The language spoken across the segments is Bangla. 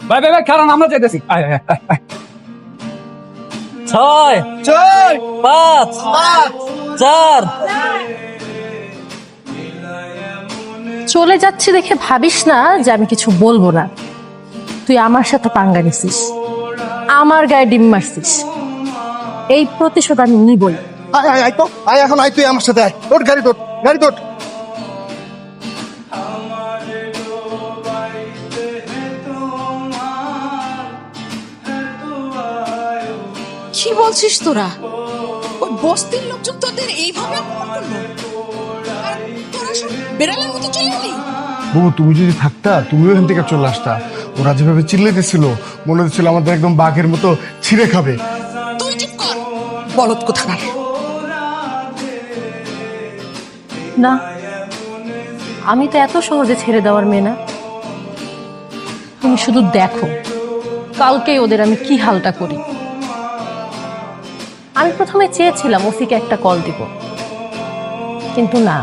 ভাই ভাই ভাই কারণ আমরা যেতেছি। আয় আয় আয় আয়। 6 ছয় 5 4 চলে যাচ্ছি দেখে ভাবিস না যে আমি কিছু বলবো না। তুই আমার সাথে পাঙ্গা নিছিস, আমার গায়ে ডিম মারছিস, এই প্রতিশোধ আমি নিবই। আয় আয় আয় তো আয়, এখন আয় তুই আমার সাথে আয়। তোর গাড়ি তোর গাড়ি তোর। কি বলছিস তোরা? ওই বস্তির লোকজন তোদের এইভাবে অপমান করলো, আর তোরা সব বেড়ালের মতো চলে এলি? বাবু তুমি যদি থাকতা তুমিও এখান থেকে চলে আসতা। ওরা যেভাবে চিল্লাইতেছিল মনে হচ্ছিল আমাদের একদম বাঘের মতো ছিঁড়ে খাবে। তুই চুপ কর, বলদ কোথাকার। না, আমি তো এত সহজে ছেড়ে দেওয়ার মেয়ে না। তুমি শুধু দেখো কালকেই ওদের আমি কি হালটা করি। আমি প্রথমে চেয়েছিলাম ওসিকে একটা কল দিব, কিন্তু না,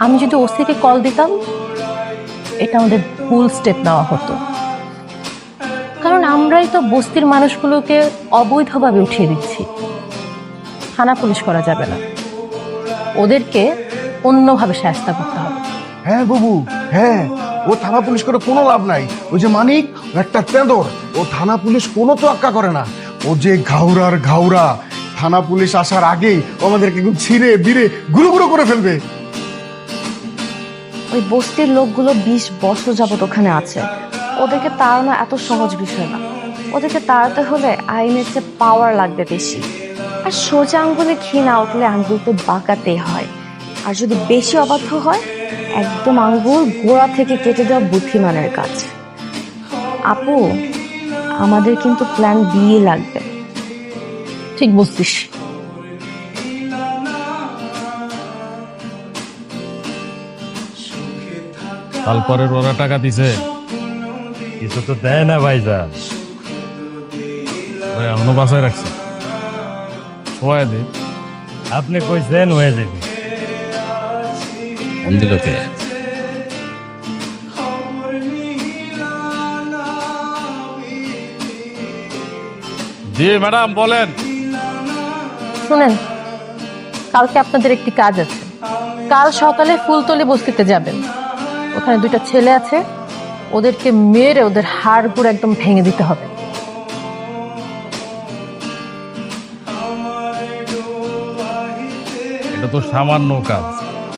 আমি যদি ওসিকে কল দিতাম এটা আমাদের ভুল স্টেপ নেওয়া হতো। কারণ আমরাই তো বস্তির মানুষগুলোকে অবৈধভাবে উঠিয়ে দিচ্ছি। থানা পুলিশ করা যাবে না, ওদেরকে অন্যভাবে শায়েস্তা করতে হবে। হ্যাঁ বাবু, হ্যাঁ, ও থানা পুলিশ করে কোনো লাভ নাই। ওই যে মানিক, ও একটা তেঁদর। ও থানা পুলিশ কোনো তোয়াক্কা করে না। ও যে ঘাউরার ঘাউরা, থানা পুলিশ আসার আগেই ও আমাদেরকে একদম ছিঁড়ে বিড়ে গুঁড়ো গুঁড়ো করে ফেলবে। ওই বস্তির লোকগুলো 20 বছর যাবত ওখানে আছে। ওদেরকে তাড়ানো এত সহজ বিষয় না। ওদেরকে তাড়াতে হলে আইনের চেয়ে পাওয়ার লাগবে বেশি। আর সোজা আঙ্গুলে ঘি না উঠলে আঙ্গুল তো বাঁকাতে হয়। আর যদি বেশি অবাধ্য হয়, একদম আঙ্গুল গোড়া থেকে কেটে দেওয়া বুদ্ধিমানের কাজ। আপু, আমাদের কিন্তু প্ল্যান বি লাগবে। ঠিক বুঝছিস। তারপরে ওরা টাকা দিছে, কিছু তো দেয় না ভাইজান। ভাই এখনো বাসায় রাখছে, সময় দিন। আপনি কইছেন হয়ে যাবে। ফোন দিল কে? জি ম্যাডাম বলেন। শুনেন, কালকে আপনাদের একটি কাজ আছে। কাল সকালে ফুলতলি বস্তিতে যাবেন। ওখানে 2টা ছেলে আছে, ওদেরকে মেরে ওদের হাড়গুড় একদম ভেঙে দিতে হবে। এটা তো সামান্য কাজ,